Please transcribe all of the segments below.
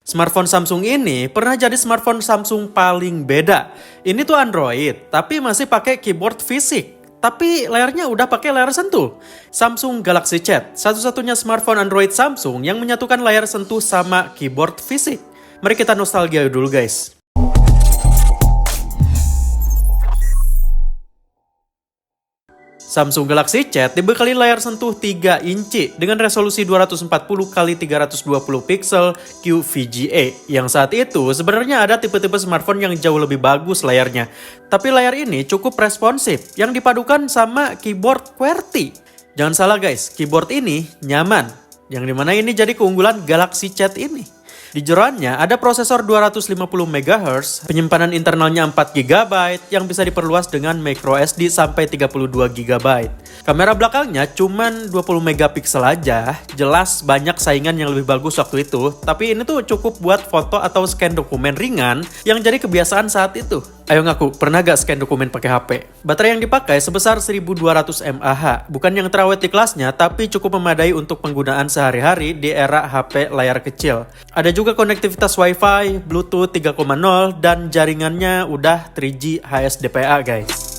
Smartphone Samsung ini pernah jadi smartphone Samsung paling beda. Ini tuh Android, tapi masih pakai keyboard fisik. Tapi layarnya udah pakai layar sentuh. Samsung Galaxy Chat, satu-satunya smartphone Android Samsung yang menyatukan layar sentuh sama keyboard fisik. Mari kita nostalgia dulu guys. Samsung Galaxy Chat dibekali layar sentuh 3 inci dengan resolusi 240x320 pixel QVGA yang saat itu sebenarnya ada tipe-tipe smartphone yang jauh lebih bagus layarnya. Tapi layar ini cukup responsif yang dipadukan sama keyboard QWERTY. Jangan salah guys, keyboard ini nyaman. Yang dimana ini jadi keunggulan Galaxy Chat ini. Di jeroannya ada prosesor 250 MHz, penyimpanan internalnya 4 GB yang bisa diperluas dengan microSD sampai 32 GB. Kamera belakangnya cuman 20 megapiksel aja, jelas banyak saingan yang lebih bagus waktu itu, tapi ini tuh cukup buat foto atau scan dokumen ringan yang jadi kebiasaan saat itu. Ayo ngaku, pernah gak scan dokumen pakai HP? Baterai yang dipakai sebesar 1200 mAh, bukan yang terawet di kelasnya, tapi cukup memadai untuk penggunaan sehari-hari di era HP layar kecil. Ada juga konektivitas Wi-Fi, Bluetooth 3.0, dan jaringannya udah 3G HSDPA guys.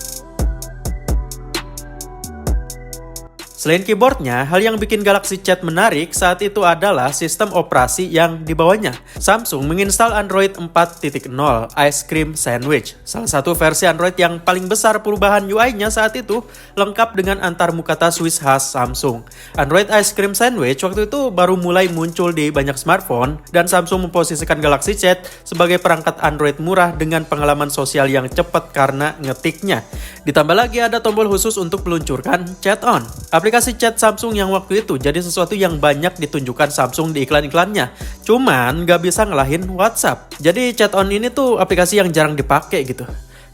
Selain keyboardnya, hal yang bikin Galaxy Chat menarik saat itu adalah sistem operasi yang dibawanya. Samsung menginstal Android 4.0 Ice Cream Sandwich, salah satu versi Android yang paling besar perubahan UI-nya saat itu, lengkap dengan antarmuka touchwiz khas Samsung. Android Ice Cream Sandwich waktu itu baru mulai muncul di banyak smartphone, dan Samsung memposisikan Galaxy Chat sebagai perangkat Android murah dengan pengalaman sosial yang cepat karena ngetiknya. Ditambah lagi ada tombol khusus untuk meluncurkan Chat On. Aplikasi chat Samsung yang waktu itu jadi sesuatu yang banyak ditunjukkan Samsung di iklan-iklannya. Cuman nggak bisa ngalahin WhatsApp. Jadi Chat On ini tuh aplikasi yang jarang dipakai gitu.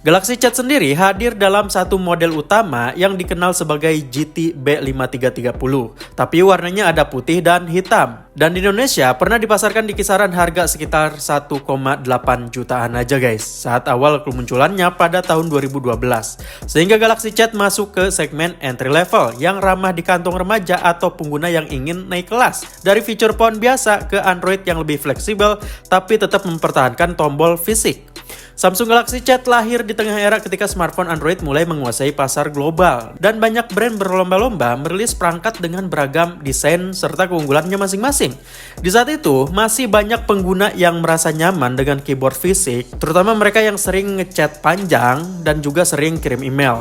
Galaxy Chat sendiri hadir dalam satu model utama yang dikenal sebagai GT B5330. Tapi warnanya ada putih dan hitam. Dan di Indonesia pernah dipasarkan di kisaran harga sekitar 1,8 jutaan aja guys. Saat awal kemunculannya pada tahun 2012. Sehingga Galaxy Chat masuk ke segmen entry level yang ramah di kantong remaja atau pengguna yang ingin naik kelas. Dari fitur phone biasa ke Android yang lebih fleksibel tapi tetap mempertahankan tombol fisik. Samsung Galaxy Chat lahir di tengah era ketika smartphone Android mulai menguasai pasar global. Dan banyak brand berlomba-lomba merilis perangkat dengan beragam desain serta keunggulannya masing-masing. Di saat itu, masih banyak pengguna yang merasa nyaman dengan keyboard fisik, terutama mereka yang sering ngechat panjang dan juga sering kirim email.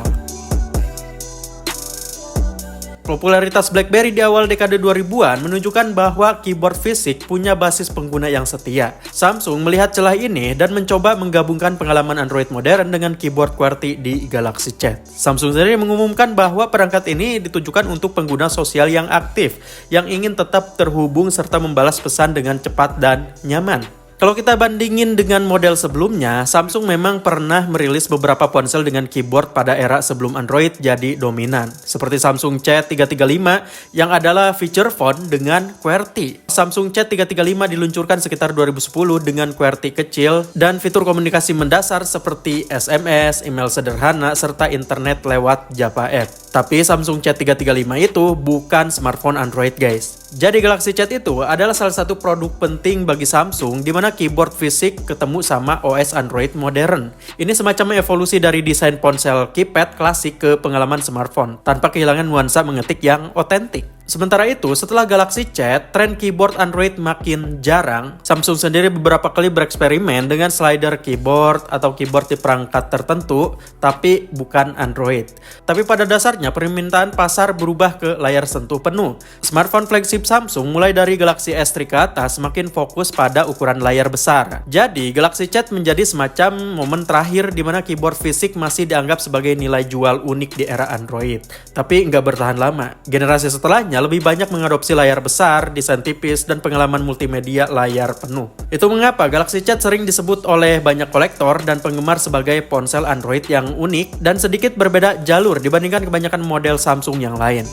Popularitas BlackBerry di awal dekade 2000-an menunjukkan bahwa keyboard fisik punya basis pengguna yang setia. Samsung melihat celah ini dan mencoba menggabungkan pengalaman Android modern dengan keyboard QWERTY di Galaxy Chat. Samsung sendiri mengumumkan bahwa perangkat ini ditujukan untuk pengguna sosial yang aktif, yang ingin tetap terhubung serta membalas pesan dengan cepat dan nyaman. Kalau kita bandingin dengan model sebelumnya, Samsung memang pernah merilis beberapa ponsel dengan keyboard pada era sebelum Android jadi dominan. Seperti Samsung Chat 335 yang adalah feature phone dengan QWERTY. Samsung Chat 335 diluncurkan sekitar 2010 dengan QWERTY kecil dan fitur komunikasi mendasar seperti SMS, email sederhana, serta internet lewat Java App. Tapi Samsung Chat 335 itu bukan smartphone Android guys. Jadi Galaxy Chat itu adalah salah satu produk penting bagi Samsung di mana keyboard fisik ketemu sama OS Android modern. Ini semacam evolusi dari desain ponsel keypad klasik ke pengalaman smartphone tanpa kehilangan nuansa mengetik yang otentik. Sementara itu, setelah Galaxy Chat, tren keyboard Android makin jarang. Samsung sendiri beberapa kali bereksperimen dengan slider keyboard atau keyboard di perangkat tertentu, tapi bukan Android. Tapi pada dasarnya permintaan pasar berubah ke layar sentuh penuh. Smartphone flagship Samsung mulai dari Galaxy S3 ke atas semakin fokus pada ukuran layar besar. Jadi, Galaxy Chat menjadi semacam momen terakhir di mana keyboard fisik masih dianggap sebagai nilai jual unik di era Android. Tapi nggak bertahan lama. Generasi setelahnya lebih banyak mengadopsi layar besar, desain tipis, dan pengalaman multimedia layar penuh. Itu mengapa Galaxy Chat sering disebut oleh banyak kolektor dan penggemar sebagai ponsel Android yang unik dan sedikit berbeda jalur dibandingkan kebanyakan model Samsung yang lain.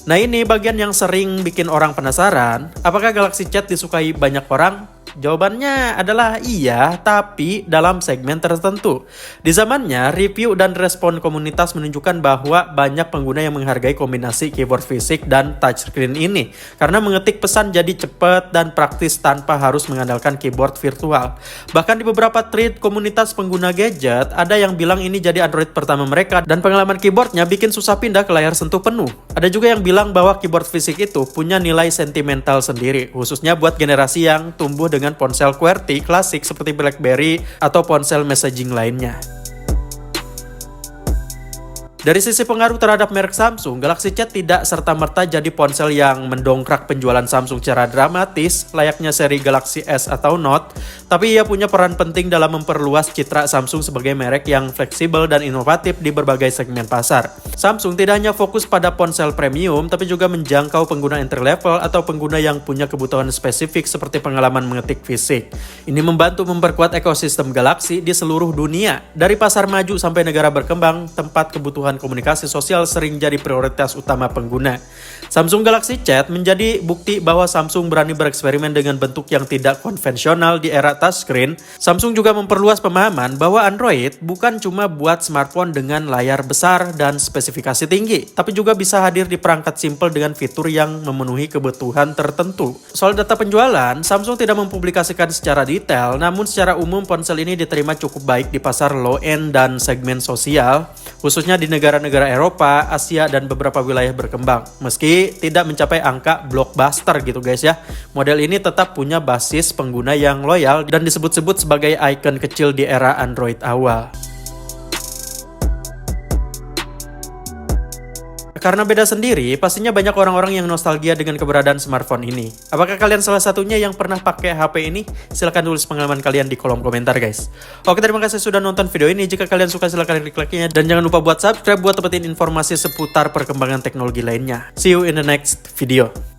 Nah ini bagian yang sering bikin orang penasaran, apakah Galaxy Chat disukai banyak orang? Jawabannya adalah iya, tapi dalam segmen tertentu. Di zamannya, review dan respon komunitas menunjukkan bahwa banyak pengguna yang menghargai kombinasi keyboard fisik dan touchscreen ini karena mengetik pesan jadi cepat dan praktis tanpa harus mengandalkan keyboard virtual. Bahkan di beberapa thread komunitas pengguna gadget, ada yang bilang ini jadi Android pertama mereka dan pengalaman keyboardnya bikin susah pindah ke layar sentuh penuh. Ada juga yang bilang bahwa keyboard fisik itu punya nilai sentimental sendiri, khususnya buat generasi yang tumbuh dengan ponsel QWERTY klasik seperti BlackBerry atau ponsel messaging lainnya. Dari sisi pengaruh terhadap merek Samsung, Galaxy Chat tidak serta-merta jadi ponsel yang mendongkrak penjualan Samsung secara dramatis layaknya seri Galaxy S atau Note, tapi ia punya peran penting dalam memperluas citra Samsung sebagai merek yang fleksibel dan inovatif di berbagai segmen pasar. Samsung tidak hanya fokus pada ponsel premium, tapi juga menjangkau pengguna entry level atau pengguna yang punya kebutuhan spesifik seperti pengalaman mengetik fisik. Ini membantu memperkuat ekosistem Galaxy di seluruh dunia, dari pasar maju sampai negara berkembang, tempat kebutuhan komunikasi sosial sering jadi prioritas utama pengguna. Samsung Galaxy Chat menjadi bukti bahwa Samsung berani bereksperimen dengan bentuk yang tidak konvensional di era touchscreen. Samsung juga memperluas pemahaman bahwa Android bukan cuma buat smartphone dengan layar besar dan spesifikasi tinggi, tapi juga bisa hadir di perangkat simple dengan fitur yang memenuhi kebutuhan tertentu. Soal data penjualan, Samsung tidak mempublikasikan secara detail, namun secara umum ponsel ini diterima cukup baik di pasar low-end dan segmen sosial, khususnya di negara-negara Eropa, Asia, dan beberapa wilayah berkembang. Meski tidak mencapai angka blockbuster gitu guys ya, model ini tetap punya basis pengguna yang loyal dan disebut-sebut sebagai ikon kecil di era Android awal. Karena beda sendiri, pastinya banyak orang-orang yang nostalgia dengan keberadaan smartphone ini. Apakah kalian salah satunya yang pernah pakai HP ini? Silahkan tulis pengalaman kalian di kolom komentar guys. Oke, terima kasih sudah nonton video ini. Jika kalian suka silahkan klik like-nya. Dan jangan lupa buat subscribe buat dapetin informasi seputar perkembangan teknologi lainnya. See you in the next video.